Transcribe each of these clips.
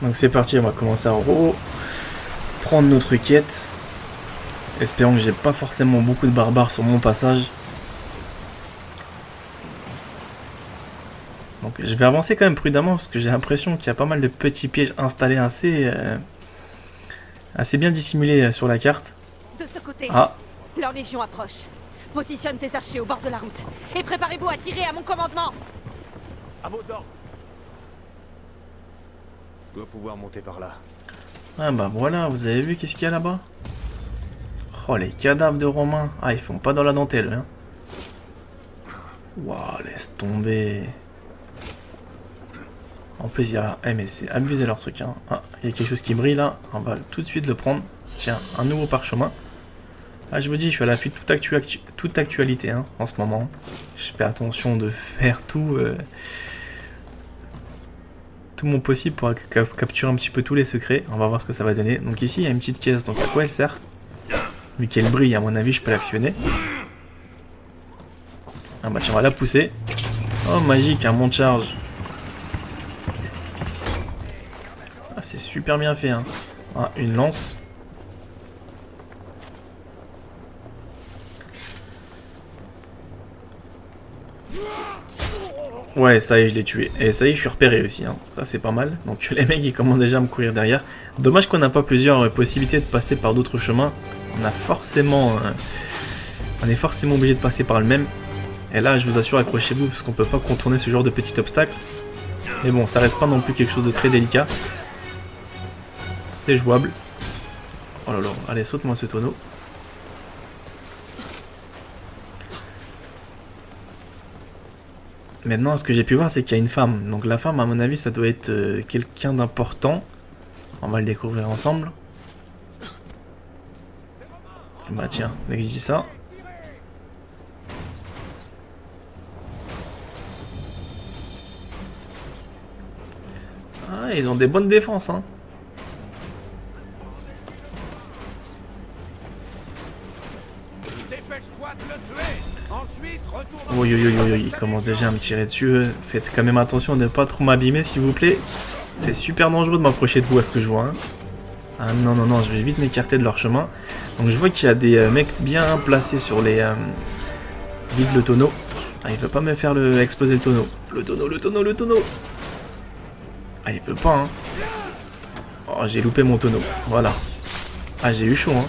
Donc c'est parti, on va commencer à prendre notre quête. Espérons que j'ai pas forcément beaucoup de barbares sur mon passage. Donc je vais avancer quand même prudemment parce que j'ai l'impression qu'il y a pas mal de petits pièges installés assez bien dissimulés sur la carte. De ce côté, Ah, leur légion approche. Positionne tes archers au bord de la route. Et préparez-vous à tirer à mon commandement. À vos ordres. Je dois pouvoir monter par là. ah bah voilà, vous avez vu qu'est-ce qu'il y a là-bas? Oh les cadavres de Romains. Ah ils font pas dans la dentelle hein. Waouh, laisse tomber. En plus il y a... Eh mais c'est abusé leur truc hein. Ah, il y a quelque chose qui brille là. On va tout de suite le prendre. Tiens, un nouveau parchemin. Ah je vous dis, je suis à l'affût de toute actualité hein, en ce moment. Je fais attention de faire tout mon possible pour capturer un petit peu tous les secrets. On va voir ce que ça va donner. Donc ici il y a une petite caisse, donc à quoi elle sert? Vu qu'elle brille, à mon avis je peux l'actionner. Ah bah tiens, on va la pousser. Oh magique, un monte charge. Ah c'est super bien fait hein. Ah, une lance. Ouais, ça y est, je l'ai tué. Et ça y est, je suis repéré aussi. Hein. Ça, c'est pas mal. Donc, les mecs, ils commencent déjà à me courir derrière. Dommage qu'on n'a pas plusieurs possibilités de passer par d'autres chemins. On est forcément obligé de passer par le même. Et là, je vous assure, accrochez-vous, parce qu'on peut pas contourner ce genre de petit obstacle. Mais bon, ça reste pas non plus quelque chose de très délicat. C'est jouable. Oh là là, allez, saute-moi ce tonneau. Maintenant, ce que j'ai pu voir, c'est qu'il y a une femme. Donc la femme, à mon avis, ça doit être quelqu'un d'important. On va le découvrir ensemble. Bah tiens, dès que je dis ça. Ah, ils ont des bonnes défenses, hein. Oui, il commence déjà à me tirer dessus. Faites quand même attention de ne pas trop m'abîmer, s'il vous plaît. C'est super dangereux de m'approcher de vous, à ce que je vois. Hein. Ah non, non, non, je vais vite m'écarter de leur chemin. Donc je vois qu'il y a des mecs bien placés sur les... vide le tonneau. Ah, il veut pas me faire exploser le tonneau. Le tonneau. Ah, il veut pas, hein. Oh, j'ai loupé mon tonneau. Voilà. Ah, j'ai eu chaud, hein.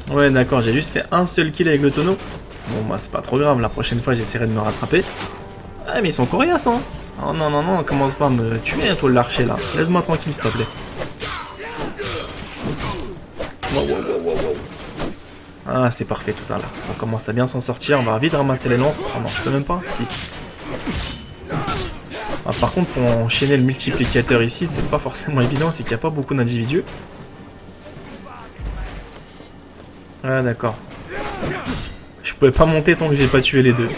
Ouais d'accord, j'ai juste fait un seul kill avec le tonneau. Bon bah c'est pas trop grave, la prochaine fois j'essaierai de me rattraper. Ah mais ils sont coriaces hein. Oh non non non, commence pas à me tuer toi l'archer là. Laisse-moi tranquille s'il te plaît. Wow. Ah c'est parfait tout ça là. On commence à bien s'en sortir, on va vite ramasser les lances. Oh non, je peux même pas. Si. Ah, par contre pour enchaîner le multiplicateur ici, c'est pas forcément évident, c'est qu'il n'y a pas beaucoup d'individus. Ah d'accord. Je pouvais pas monter tant que j'ai pas tué les deux.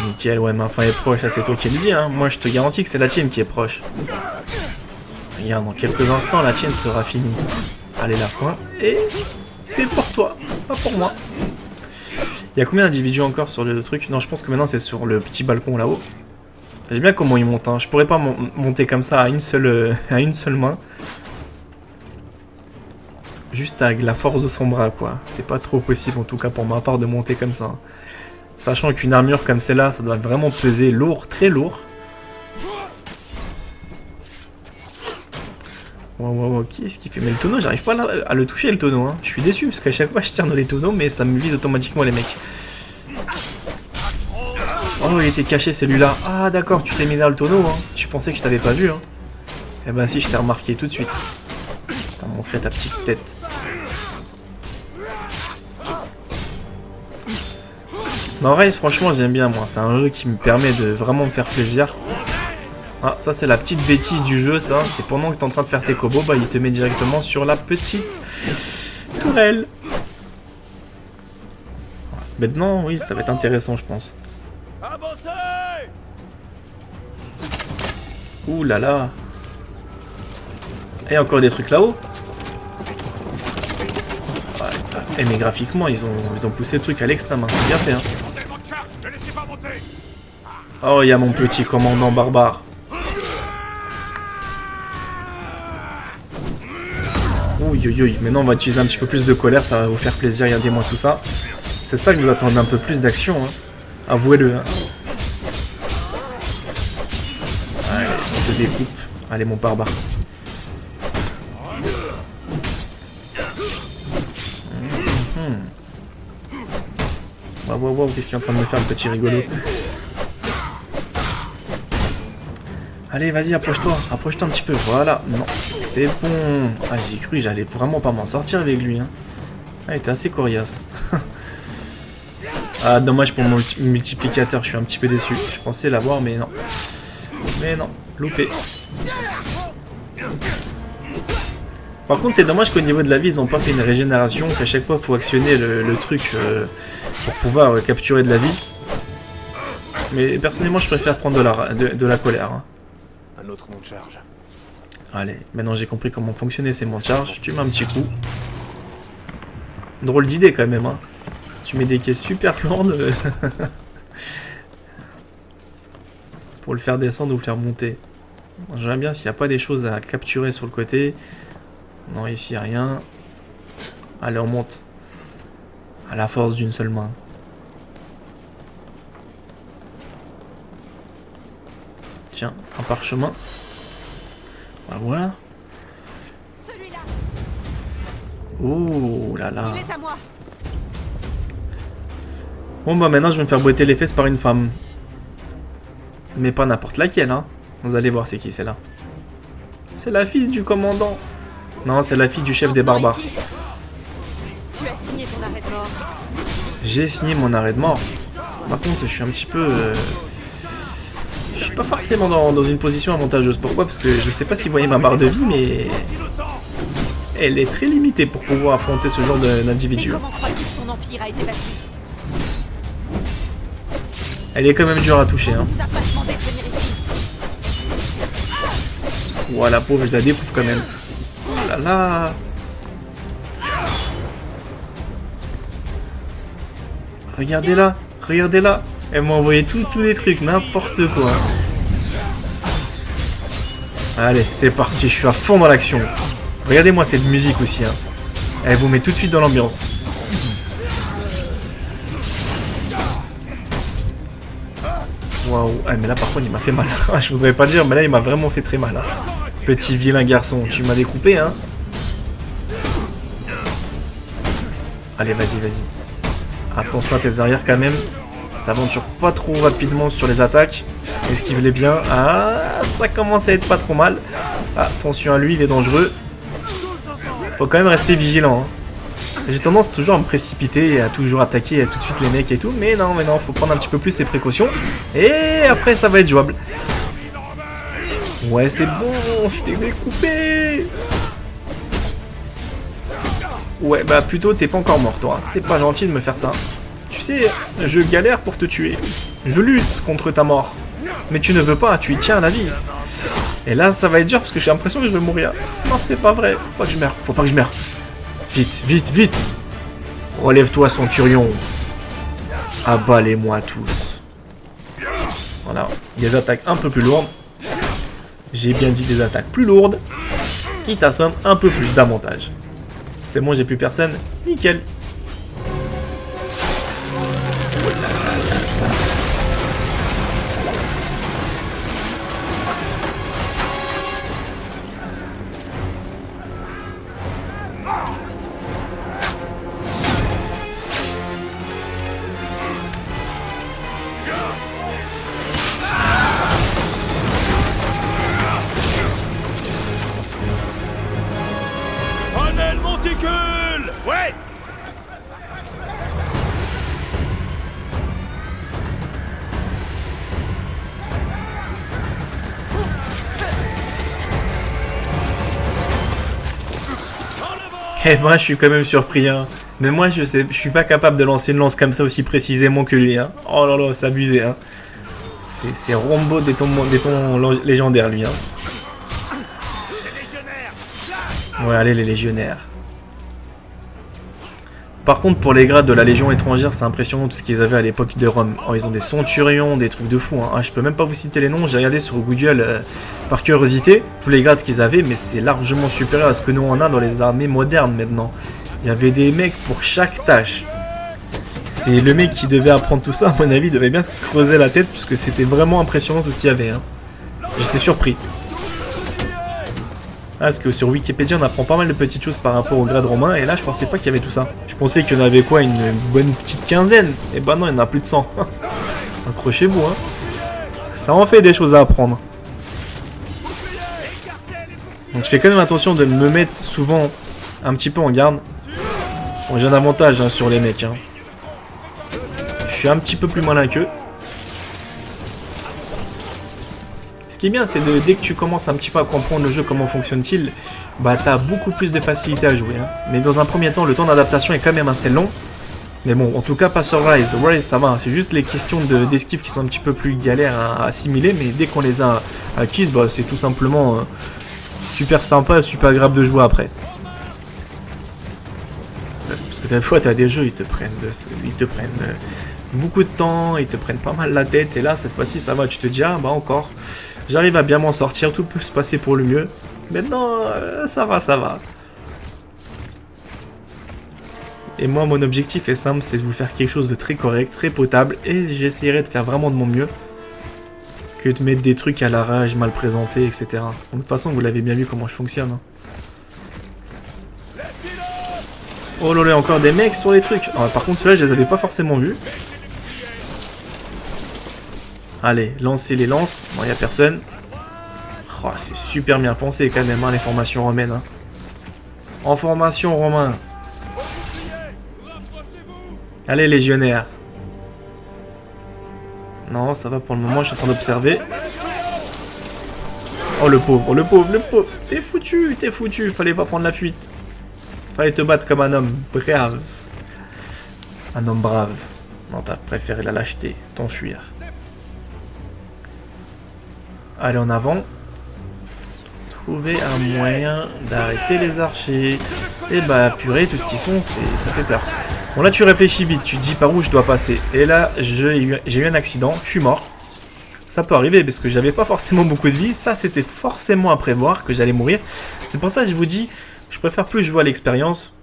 Nickel, ouais, ma fin est proche, là c'est toi qui le dis, hein. Moi je te garantis que c'est la tienne qui est proche. Regarde, dans quelques instants, la tienne sera finie. Allez, la point. Et c'est pour toi, pas pour moi. Il y a combien d'individus encore sur le truc? Non, je pense que maintenant c'est sur le petit balcon là-haut. J'aime bien comment il monte, hein. Je pourrais pas monter comme ça à une seule main. Juste avec la force de son bras, quoi. C'est pas trop possible, en tout cas pour ma part, de monter comme ça. Sachant qu'une armure comme celle-là, ça doit vraiment peser lourd, très lourd. Wow, qui est-ce qui fait? Mais le tonneau, j'arrive pas à le toucher, le tonneau. Hein. Je suis déçu, parce qu'à chaque fois, je tire dans les tonneaux, mais ça me vise automatiquement, les mecs. Oh, il était caché celui-là. Ah, d'accord, tu t'es mis dans le tonneau. Hein. Tu pensais que je t'avais pas vu. Hein. Eh ben si, je t'ai remarqué tout de suite. T'as montré ta petite tête. Mais en vrai, franchement, j'aime bien, moi. C'est un jeu qui me permet de vraiment me faire plaisir. Ah, ça, c'est la petite bêtise du jeu, ça. C'est pendant que t'es en train de faire tes combos, bah, il te met directement sur la petite tourelle. Maintenant, oui, ça va être intéressant, je pense. Ouh là là. Et encore des trucs là-haut. Ouais, mais graphiquement, ils ont poussé le truc à l'extrême. Hein. C'est bien fait. Hein. Oh, il y a mon petit commandant barbare. Ouh, maintenant on va utiliser un petit peu plus de colère, ça va vous faire plaisir, regardez-moi tout ça. C'est ça que vous attendez, un peu plus d'action, hein. Avouez-le. Hein. Allez, on te découpe. Allez, mon barbare. Waouh, qu'est-ce qu'il est en train de me faire, le petit rigolo? Allez, vas-y, approche-toi un petit peu, voilà. Non, c'est bon. Ah, j'ai cru que j'allais vraiment pas m'en sortir avec lui, hein. Ah, il était assez coriace. Ah, dommage pour mon multiplicateur, je suis un petit peu déçu. Je pensais l'avoir, mais non. Mais non, loupé. Par contre, c'est dommage qu'au niveau de la vie, ils n'ont pas fait une régénération, qu'à chaque fois, il faut actionner le truc pour pouvoir capturer de la vie. Mais personnellement, je préfère prendre de la colère. Hein. Un autre mont de charge. Allez, maintenant j'ai compris comment fonctionner ces monts de charge. Tu mets un petit coup. Drôle d'idée quand même. Hein. Tu mets des caisses super lourdes pour le faire descendre ou le faire monter. J'aime bien s'il n'y a pas des choses à capturer sur le côté. Non, ici, il n'y a rien. Allez, on monte. À la force d'une seule main. Tiens, un parchemin. Ah, voilà. Celui-là, Oh là là. il est à moi. Bon, bah maintenant, je vais me faire botter les fesses par une femme. Mais pas n'importe laquelle, hein. Vous allez voir c'est qui, celle-là. C'est la fille du commandant. Non, c'est la fille du chef des barbares. Ici. Tu as signé ton arrêt de mort. J'ai signé mon arrêt de mort. Par contre, je suis un petit peu... Je suis pas forcément dans une position avantageuse. Pourquoi? Parce que je sais pas si vous voyez ma barre de vie, mais... Elle est très limitée pour pouvoir affronter ce genre Mais d'individu. comment crois-tu que ton empire a été battu? Elle est quand même dure à toucher, hein. On nous a pas demandé de venir ici. Ouah, la pauvre, je la découpe quand même. Oh là là. Regardez-la, regardez-la. Elle m'a envoyé tous les trucs, n'importe quoi. Allez, c'est parti, je suis à fond dans l'action. Regardez-moi cette musique aussi, hein. Elle vous met tout de suite dans l'ambiance. Waouh, ah, mais là par contre il m'a fait mal. Je voudrais pas dire, mais là il m'a vraiment fait très mal. Hein. Petit vilain garçon, tu m'as découpé, hein. Allez, vas-y, vas-y. Attention à tes arrières quand même. T'aventures pas trop rapidement sur les attaques. Esquive-les bien. Ah, ça commence à être pas trop mal. Attention à lui, il est dangereux. Faut quand même rester vigilant. Hein. J'ai tendance toujours à me précipiter et à toujours attaquer tout de suite les mecs et tout. Mais non, faut prendre un petit peu plus ses précautions. Et après, ça va être jouable. Ouais, c'est bon, je t'ai découpé. Ouais, bah plutôt, t'es pas encore mort, toi. C'est pas gentil de me faire ça. Tu sais, je galère pour te tuer. Je lutte contre ta mort. Mais tu ne veux pas, tu y tiens à la vie. Et là, ça va être dur parce que j'ai l'impression que je vais mourir. Non, c'est pas vrai. Faut pas que je meure. Faut pas que je meure. Vite, vite, vite. Relève-toi, centurion. Abalez-moi tous. Voilà. Des attaques un peu plus lourdes. J'ai bien dit des attaques plus lourdes. Qui t'assomment un peu plus d'avantages. C'est bon, j'ai plus personne. Nickel. Colonel Monticule! Ouais! Eh ben, je suis quand même surpris, hein. Mais moi, je suis pas capable de lancer une lance comme ça aussi précisément que lui, hein. Oh là là, c'est abusé, hein. C'est Rombo des tons légendaires, lui, hein. Ouais, allez, les légionnaires. Par contre, pour les grades de la Légion étrangère, c'est impressionnant tout ce qu'ils avaient à l'époque de Rome. Oh, ils ont des centurions, des trucs de fou. Hein. Ah, je peux même pas vous citer les noms, j'ai regardé sur Google par curiosité, tous les grades qu'ils avaient, mais c'est largement supérieur à ce que nous on a dans les armées modernes maintenant. Il y avait des mecs pour chaque tâche. C'est le mec qui devait apprendre tout ça, à mon avis, devait bien se creuser la tête, parce que c'était vraiment impressionnant tout ce qu'il y avait. Hein. J'étais surpris. Ah, parce que sur Wikipédia, on apprend pas mal de petites choses par rapport au grade romain, et là, je pensais pas qu'il y avait tout ça. Je pensais qu'il y en avait quoi, une bonne petite quinzaine. Et bah non, il y en a plus de 100. Accrochez-vous, hein. Ça en fait des choses à apprendre. Donc je fais quand même attention de me mettre souvent un petit peu en garde. Bon, j'ai un avantage hein, sur les mecs. Hein. Je suis un petit peu plus malin qu'eux. Ce qui est bien, c'est dès que tu commences un petit peu à comprendre le jeu, comment fonctionne-t-il, bah t'as beaucoup plus de facilité à jouer. Hein. Mais dans un premier temps, le temps d'adaptation est quand même assez long. Mais bon, en tout cas, pas sur Rise. Rise, ça va. C'est juste les questions d'esquive qui sont un petit peu plus galères à assimiler. Mais dès qu'on les a acquises, bah, c'est tout simplement super sympa, super agréable de jouer après. Parce que des fois, t'as des jeux, ils te prennent beaucoup de temps, ils te prennent pas mal la tête. Et là, cette fois-ci, ça va. Tu te dis, ah bah encore. J'arrive à bien m'en sortir, tout peut se passer pour le mieux. Maintenant, ça va, ça va. Et moi, mon objectif est simple, c'est de vous faire quelque chose de très correct, très potable. Et j'essaierai de faire vraiment de mon mieux. Que de mettre des trucs à la rage, mal présentés, etc. Donc, de toute façon, vous l'avez bien vu comment je fonctionne. Hein. Oh là là, encore des mecs sur les trucs. Ah, par contre, ceux-là, je les avais pas forcément vus. Allez, lancez les lances. Bon, il n'y a personne. Oh, c'est super bien pensé quand même, hein, les formations romaines. Hein. En formation romain. Allez, légionnaires. Non, ça va pour le moment, je suis en train d'observer. Oh, le pauvre, le pauvre, le pauvre. T'es foutu. Fallait pas prendre la fuite. Fallait te battre comme un homme brave. Un homme brave. Non, t'as préféré la lâcheté, t'enfuir. Allez, en avant. Trouver un moyen d'arrêter les archers. Et bah, purée, tout ce qu'ils sont, ça fait peur. Bon, là, tu réfléchis vite. Tu te dis par où je dois passer. Et là, j'ai eu un accident. Je suis mort. Ça peut arriver parce que j'avais pas forcément beaucoup de vie. Ça, c'était forcément à prévoir que j'allais mourir. C'est pour ça que je vous dis, je préfère plus jouer à l'expérience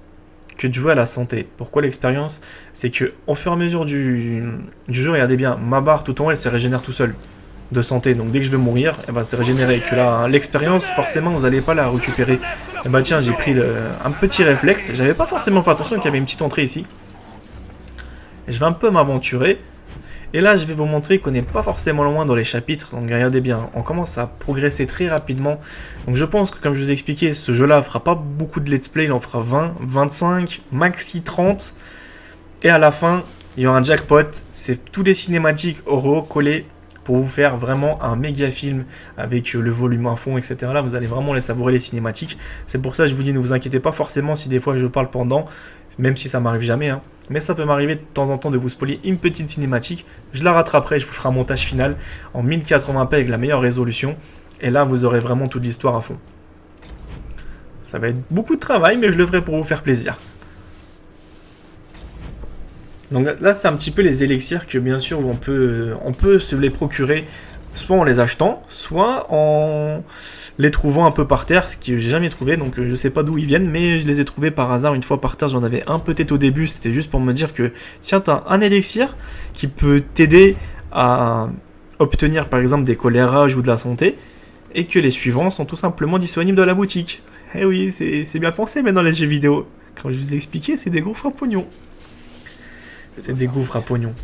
que de jouer à la santé. Pourquoi l'expérience? C'est que au fur et à mesure du jeu, regardez bien, ma barre tout en haut, elle se régénère tout seul de santé. Donc dès que je vais mourir, eh ben, c'est régénéré. Que là, hein, l'expérience, forcément, vous n'allez pas la récupérer. Et bah tiens, j'ai pris un petit réflexe. J'avais pas forcément fait attention qu'il y avait une petite entrée ici. Et je vais un peu m'aventurer. Et là, je vais vous montrer qu'on n'est pas forcément loin dans les chapitres. Donc regardez bien, on commence à progresser très rapidement. Donc je pense que, comme je vous ai expliqué, ce jeu-là fera pas beaucoup de let's play. Il en fera 20, 25, maxi 30. Et à la fin, il y aura un jackpot. C'est tous les cinématiques oraux collés pour vous faire vraiment un méga film avec le volume à fond, etc. Là, vous allez vraiment les savourer, les cinématiques. C'est pour ça que je vous dis, ne vous inquiétez pas forcément si des fois je parle pendant, même si ça m'arrive jamais. Hein. Mais ça peut m'arriver de temps en temps de vous spoiler une petite cinématique. Je la rattraperai, je vous ferai un montage final en 1080p avec la meilleure résolution. Et là, vous aurez vraiment toute l'histoire à fond. Ça va être beaucoup de travail, mais je le ferai pour vous faire plaisir. Donc là, c'est un petit peu les élixirs que, bien sûr, on peut se les procurer soit en les achetant, soit en les trouvant un peu par terre, ce que j'ai jamais trouvé. Donc je sais pas d'où ils viennent, mais je les ai trouvés par hasard une fois par terre. J'en avais un peut-être au début, c'était juste pour me dire que tiens, t'as un élixir qui peut t'aider à obtenir par exemple des colérages ou de la santé, et que les suivants sont tout simplement disponibles dans la boutique. Eh oui, c'est bien pensé, mais dans les jeux vidéo, comme je vous ai expliqué, c'est des gouffres à pognon. C'est des gouffres à pognon.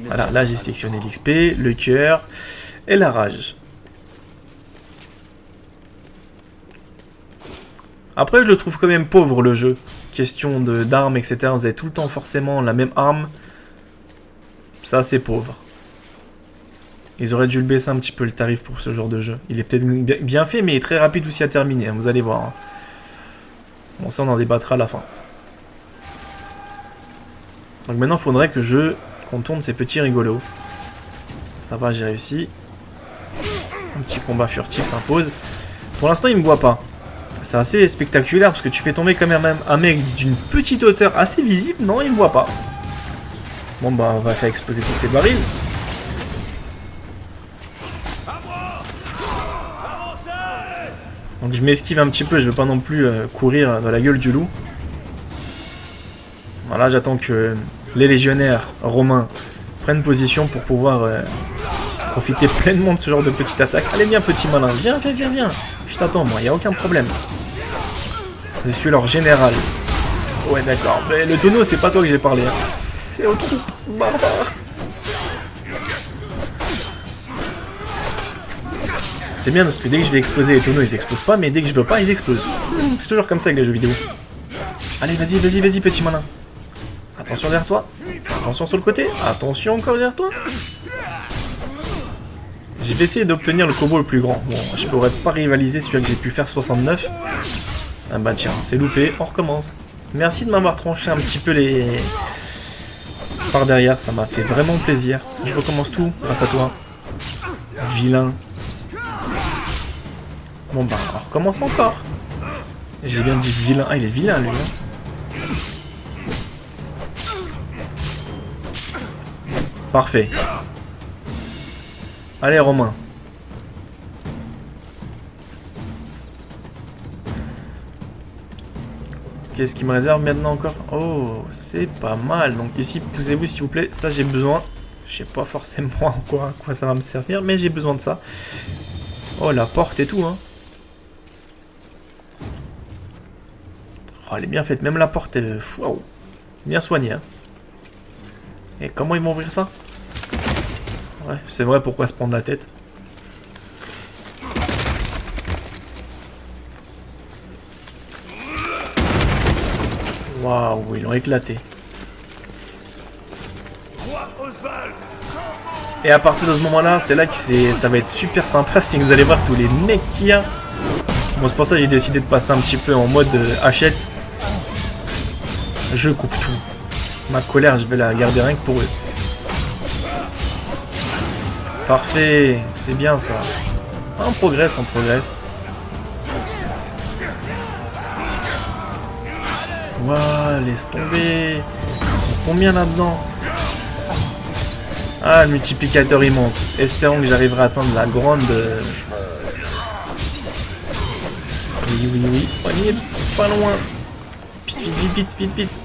Voilà, là j'ai sélectionné l'XP, le cœur et la rage. Après, je le trouve quand même pauvre le jeu. Question d'armes, etc. Vous avez tout le temps forcément la même arme. Ça, c'est pauvre. Ils auraient dû le baisser un petit peu le tarif pour ce genre de jeu. Il est peut-être bien fait, mais il est très rapide aussi à terminer. Hein, vous allez voir. Hein. Bon, ça, on en débattra à la fin. Donc maintenant, il faudrait que je contourne ces petits rigolos. Ça va, j'ai réussi. Un petit combat furtif s'impose. Pour l'instant, il ne me voit pas. C'est assez spectaculaire parce que tu fais tomber quand même un mec d'une petite hauteur assez visible. Non, il me voit pas. Bon bah on va faire exploser tous ces barils. Donc je m'esquive un petit peu, je veux pas non plus courir dans la gueule du loup. Voilà, j'attends que les légionnaires romains prennent position pour pouvoir profiter pleinement de ce genre de petite attaque. Allez viens petit malin, viens. Je t'attends moi, y a aucun problème. Je suis leur général. Ouais d'accord, mais le tonneau c'est pas toi que j'ai parlé. Hein. C'est aux troupes barbares. C'est bien parce que dès que je vais exploser les tonneaux ils explosent pas, mais dès que je veux pas ils explosent. C'est toujours comme ça avec les jeux vidéo. Allez vas-y petit malin. Attention derrière toi. Attention sur le côté. Attention encore derrière toi. Je vais essayer d'obtenir le combo le plus grand. Bon, je pourrais pas rivaliser celui que j'ai pu faire 69. Ah bah tiens, c'est loupé, on recommence. Merci de m'avoir tranché un petit peu les... par derrière, ça m'a fait vraiment plaisir. Je recommence tout grâce à toi. Vilain. Bon bah, on recommence encore. J'ai bien dit vilain. Ah, il est vilain lui. Hein. Parfait. Allez Romain. Qu'est-ce qui me réserve maintenant encore? Oh, c'est pas mal. Donc ici, poussez-vous s'il vous plaît. Ça, j'ai besoin. Je sais pas forcément à quoi ça va me servir, mais j'ai besoin de ça. Oh, la porte et tout, hein. Oh, elle est bien faite. Même la porte, elle est... Wow. Bien soignée, hein. Et comment ils vont ouvrir ça? Ouais, c'est vrai, pourquoi se prendre la tête? Waouh, ils l'ont éclaté. Et à partir de ce moment-là, c'est là que ça va être super sympa si vous allez voir tous les mecs qu'il y a. Bon, c'est pour ça que j'ai décidé de passer un petit peu en mode hachette. Je coupe tout. Ma colère, je vais la garder rien que pour eux. Parfait, c'est bien ça. On progresse, on progresse. Waouh, laisse tomber. Ils sont combien là-dedans? Ah, le multiplicateur il monte. Espérons que j'arriverai à atteindre la grande... Oui. On y est pas loin. Vite.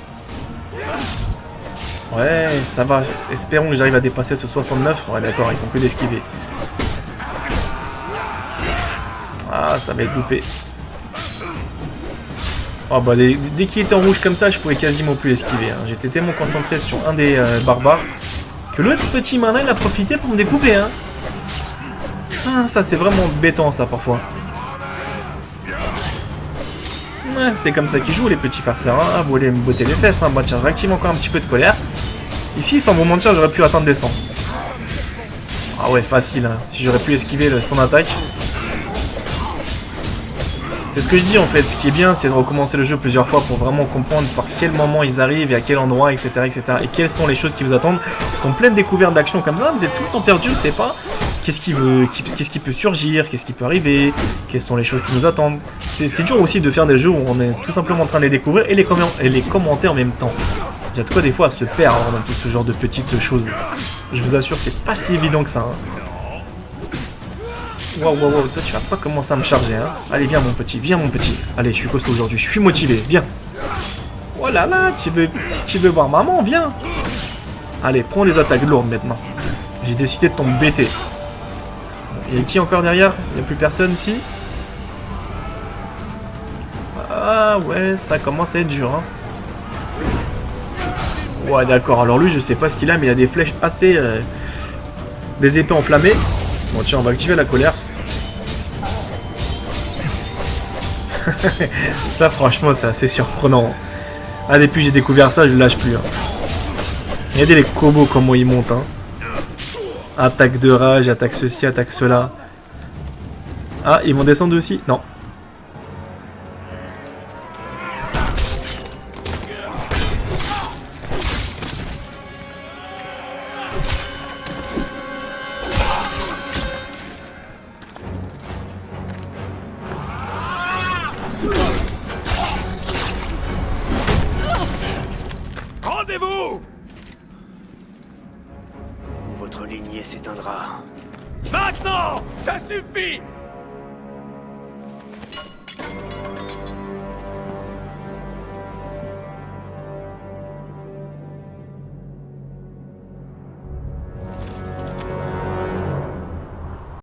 Ouais, ça va. Espérons que j'arrive à dépasser ce 69. Ouais, d'accord, ils font que d'esquiver. Ah, ça va être loupé. Oh bah dès qu'il était en rouge comme ça, je pouvais quasiment plus esquiver. Hein. J'étais tellement concentré sur un des barbares que l'autre petit malin il a profité pour me découper. Hein. Ah, ça c'est vraiment bêtant ça parfois. Ouais, c'est comme ça qu'ils jouent les petits farceurs. Hein. Vous voulez me botter les fesses. Hein. Bah tiens, je réactive encore un petit peu de colère. Ici, sans vous mentir, j'aurais pu atteindre des 100. Ah ouais, facile. Hein. Si j'aurais pu esquiver son attaque. C'est ce que je dis en fait, ce qui est bien c'est de recommencer le jeu plusieurs fois pour vraiment comprendre par quel moment ils arrivent et à quel endroit, etc. Et quelles sont les choses qui vous attendent. Parce qu'en pleine découverte d'action comme ça, vous êtes tout le temps perdu, vous savez pas qu'est-ce qui peut surgir, qu'est-ce qui peut arriver, quelles sont les choses qui nous attendent. C'est dur aussi de faire des jeux où on est tout simplement en train de les découvrir et les commenter en même temps. Il y a de quoi des fois à se perdre dans tout ce genre de petites choses. Je vous assure, c'est pas si évident que ça. Hein. Wow, toi tu vas pas commencer à me charger, hein. Allez, viens mon petit. Allez, je suis costaud aujourd'hui, je suis motivé, viens. Oh là là, tu veux voir maman, viens. Allez, prends les attaques lourdes maintenant. J'ai décidé de t'embêter. Il y a qui encore derrière? Il n'y a plus personne ici? Ah ouais, ça commence à être dur, hein. Ouais, d'accord, alors lui, je sais pas ce qu'il a, mais il a des flèches assez... des épées enflammées. Bon tiens, on va activer la colère. Ça franchement c'est assez surprenant. Ah depuis j'ai découvert ça, je le lâche plus. Hein. Regardez les combos comment ils montent. Hein. Attaque de rage, attaque ceci, attaque cela. Ah ils vont descendre aussi? Non. Rendez-vous! Votre lignée s'éteindra. Maintenant! Ça suffit!